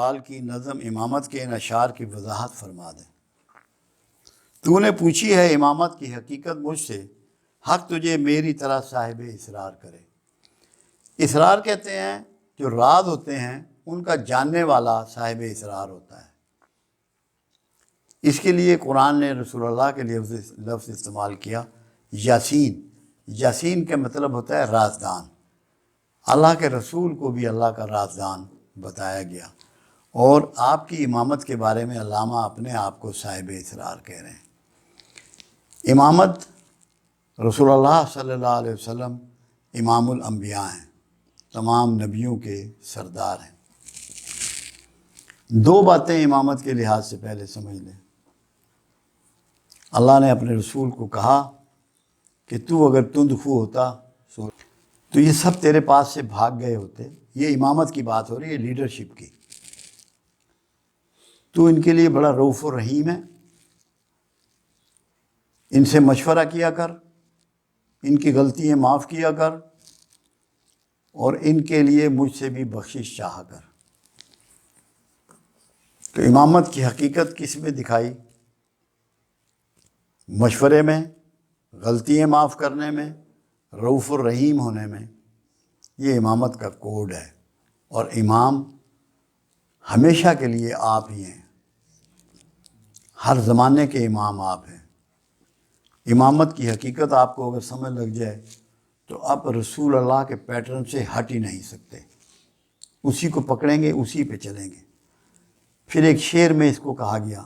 سوال کی نظم امامت کے ان اشعار کی وضاحت فرما دیں۔ تو نے پوچھی ہے امامت کی حقیقت مجھ سے، حق تجھے میری طرح صاحب اسرار کرے۔ اسرار کہتے ہیں جو راز ہوتے ہیں ان کا جاننے والا صاحب اسرار ہوتا ہے۔ اس کے لیے قرآن نے رسول اللہ کے لیے لفظ استعمال کیا یاسین۔ یاسین کا مطلب ہوتا ہے رازدان۔ اللہ کے رسول کو بھی اللہ کا رازدان بتایا گیا، اور آپ کی امامت کے بارے میں علامہ اپنے آپ کو صاحب اسرار کہہ رہے ہیں۔ امامت رسول اللہ صلی اللہ علیہ وسلم امام الانبیاء ہیں، تمام نبیوں کے سردار ہیں۔ دو باتیں امامت کے لحاظ سے پہلے سمجھ لیں۔ اللہ نے اپنے رسول کو کہا کہ تو اگر تند خو ہوتا تو یہ سب تیرے پاس سے بھاگ گئے ہوتے۔ یہ امامت کی بات ہو رہی ہے، لیڈرشپ کی۔ تو ان کے لیے بڑا رؤوف الرحیم ہے، ان سے مشورہ کیا کر، ان کی غلطیاں معاف کیا کر، اور ان کے لیے مجھ سے بھی بخشش چاہا کر۔ تو امامت کی حقیقت کس میں دکھائی؟ مشورے میں، غلطیاں معاف کرنے میں، رؤوف الرحیم ہونے میں۔ یہ امامت کا کوڈ ہے، اور امام ہمیشہ کے لیے آپ ہی ہیں، ہر زمانے کے امام آپ ہیں۔ امامت کی حقیقت آپ کو اگر سمجھ لگ جائے تو آپ رسول اللہ کے پیٹرن سے ہٹ ہی نہیں سکتے، اسی کو پکڑیں گے، اسی پہ چلیں گے۔ پھر ایک شعر میں اس کو کہا گیا،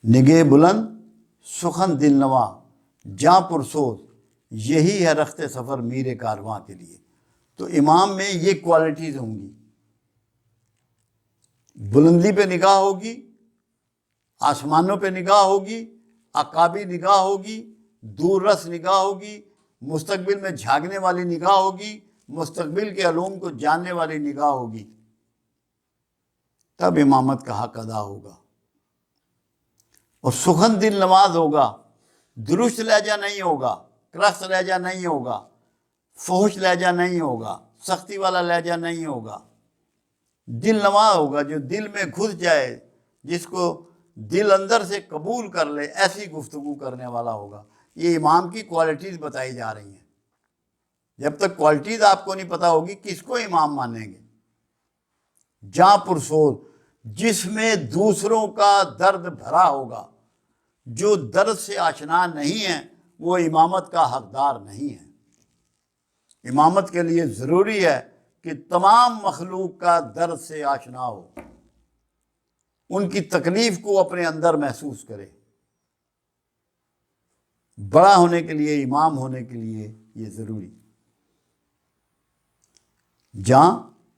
نگہ بلند سخن دل نواں جاں پرسوز، یہی ہے رخت سفر میر کارواں کے لیے۔ تو امام میں یہ کوالٹیز ہوں گی، بلندی پہ نگاہ ہوگی، آسمانوں پہ نگاہ ہوگی، عقابی نگاہ ہوگی، دور رس نگاہ ہوگی، مستقبل میں جھانکنے والی نگاہ ہوگی، مستقبل کے علوم کو جاننے والی نگاہ ہوگی، تب امامت کا حق ادا ہوگا۔ اور سخن دل نواز ہوگا، درست لہجہ نہیں ہوگا، کرخت لہجہ نہیں ہوگا، فحش لہجہ نہیں ہوگا، سختی والا لہجہ نہیں ہوگا، دل نواز ہوگا، جو دل میں گھس جائے، جس کو دل اندر سے قبول کر لے، ایسی گفتگو کرنے والا ہوگا۔ یہ امام کی کوالٹیز بتائی جا رہی ہیں۔ جب تک کوالٹیز آپ کو نہیں پتہ ہوگی کس کو امام مانیں گے؟ جاں پرسوز، جس میں دوسروں کا درد بھرا ہوگا، جو درد سے آشنا نہیں ہے وہ امامت کا حقدار نہیں ہے۔ امامت کے لیے ضروری ہے کہ تمام مخلوق کا درد سے آشنا ہو، ان کی تکلیف کو اپنے اندر محسوس کرے۔ بڑا ہونے کے لیے، امام ہونے کے لیے یہ ضروری۔ جاں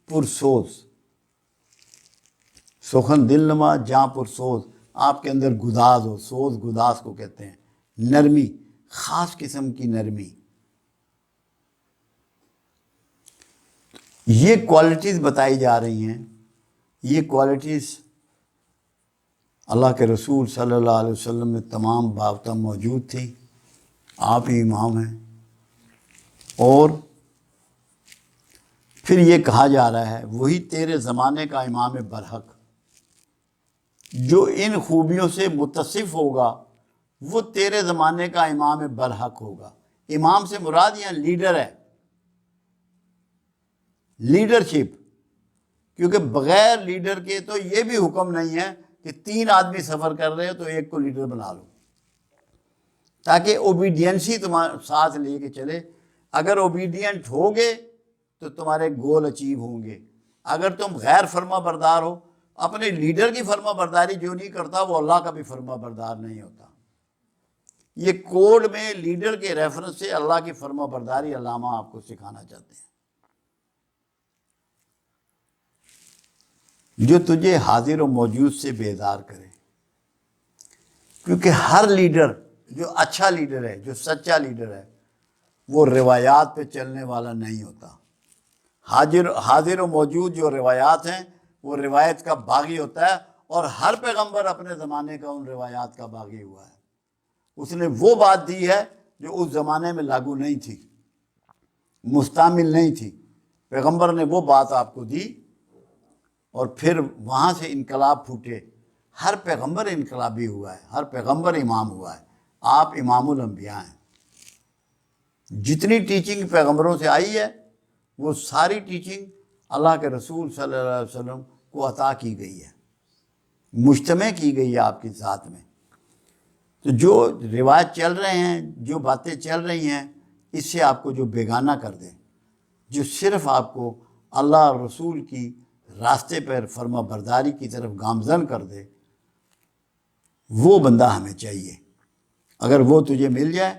پرسوز، سخن دل نما جاں پرسوز، آپ کے اندر گداز ہو۔ سوز گداز کو کہتے ہیں، نرمی، خاص قسم کی نرمی۔ یہ کوالٹیز بتائی جا رہی ہیں۔ یہ کوالٹیز اللہ کے رسول صلی اللہ علیہ وسلم میں تمام بابتیں موجود تھیں۔ آپ ہی امام ہیں۔ اور پھر یہ کہا جا رہا ہے وہی تیرے زمانے کا امام برحق، جو ان خوبیوں سے متصف ہوگا وہ تیرے زمانے کا امام برحق ہوگا۔ امام سے مراد یہاں لیڈر ہے، لیڈرشپ، کیونکہ بغیر لیڈر کے تو یہ بھی حکم نہیں ہے کہ 3 آدمی سفر کر رہے ہو تو ایک کو لیڈر بنا لو، تاکہ اوبیڈینسی تمہارے ساتھ لے کے چلے۔ اگر اوبیڈینٹ ہوگے تو تمہارے گول اچیو ہوں گے۔ اگر تم غیر فرما بردار ہو، اپنے لیڈر کی فرما برداری جو نہیں کرتا وہ اللہ کا بھی فرما بردار نہیں ہوتا۔ یہ کوڈ میں لیڈر کے ریفرنس سے اللہ کی فرما برداری علامہ آپ کو سکھانا چاہتے ہیں، جو تجھے حاضر و موجود سے بیزار کرے۔ کیونکہ ہر لیڈر جو اچھا لیڈر ہے، جو سچا لیڈر ہے، وہ روایات پہ چلنے والا نہیں ہوتا۔ حاضر و موجود جو روایات ہیں وہ روایت کا باغی ہوتا ہے، اور ہر پیغمبر اپنے زمانے کا ان روایات کا باغی ہوا ہے۔ اس نے وہ بات دی ہے جو اس زمانے میں لاگو نہیں تھی، مستعمل نہیں تھی۔ پیغمبر نے وہ بات آپ کو دی، اور پھر وہاں سے انقلاب پھوٹے. ہر پیغمبر انقلابی ہوا ہے، ہر پیغمبر امام ہوا ہے. آپ امام الانبیاء ہیں. جتنی ٹیچنگ پیغمبروں سے آئی ہے وہ ساری ٹیچنگ اللہ کے رسول صلی اللہ علیہ وسلم کو عطا کی گئی ہے، مجتمع کی گئی ہے آپ کی ذات میں. تو جو روایت چل رہے ہیں، جو باتیں چل رہی ہیں، اس سے آپ کو جو بیگانہ کر دے، جو صرف آپ کو اللہ اور رسول کی راستے پر فرما برداری کی طرف گامزن کر دے، وہ بندہ ہمیں چاہیے. اگر وہ تجھے مل جائے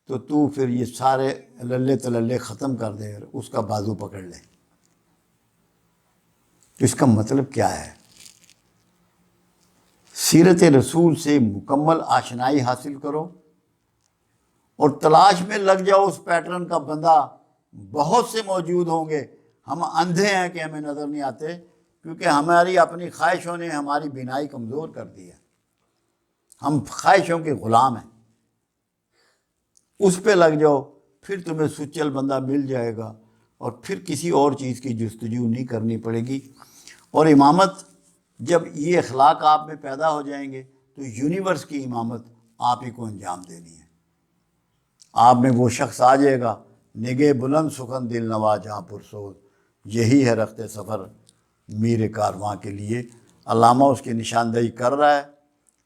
تو پھر یہ سارے للے تللے ختم کر دے اور اس کا بازو پکڑ لے. تو اس کا مطلب کیا ہے؟ سیرت رسول سے مکمل آشنائی حاصل کرو اور تلاش میں لگ جاؤ اس پیٹرن کا. بندہ بہت سے موجود ہوں گے. ہم اندھے ہیں کہ ہمیں نظر نہیں آتے، کیونکہ ہماری اپنی خواہشوں نے ہماری بینائی کمزور کر دی ہے. ہم خواہشوں کے غلام ہیں. اس پہ لگ جاؤ، پھر تمہیں سچل بندہ مل جائے گا اور پھر کسی اور چیز کی جستجو نہیں کرنی پڑے گی. اور امامت، جب یہ اخلاق آپ میں پیدا ہو جائیں گے تو یونیورس کی امامت آپ ہی کو انجام دینی ہے. آپ میں وہ شخص آ جائے گا، نگہ بلند سخن دل نوا جہاں پرسوز، یہی ہے رخت سفر میر کارواں کے لیے. علامہ اس کی نشاندہی کر رہا ہے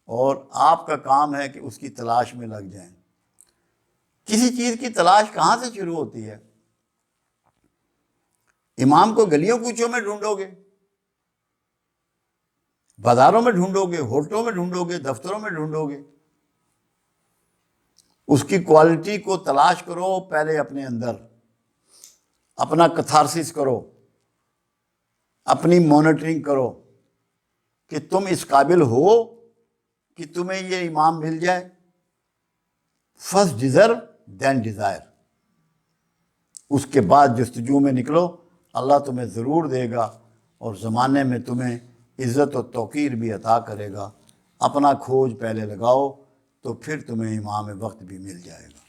اور آپ کا کام ہے کہ اس کی تلاش میں لگ جائیں. کسی چیز کی تلاش کہاں سے شروع ہوتی ہے؟ امام کو گلیوں کوچوں میں ڈھونڈو گے، بازاروں میں ڈھونڈو گے، ہوٹلوں میں ڈھونڈو گے، دفتروں میں ڈھونڈو گے. اس کی کوالٹی کو تلاش کرو پہلے اپنے اندر. اپنا کتھارسس کرو، اپنی مانیٹرنگ کرو کہ تم اس قابل ہو کہ تمہیں یہ امام مل جائے. فرسٹ ڈیزرو دین ڈیزائر. اس کے بعد جستجو میں نکلو، اللہ تمہیں ضرور دے گا اور زمانے میں تمہیں عزت و توقیر بھی عطا کرے گا. اپنا کھوج پہلے لگاؤ تو پھر تمہیں امام وقت بھی مل جائے گا.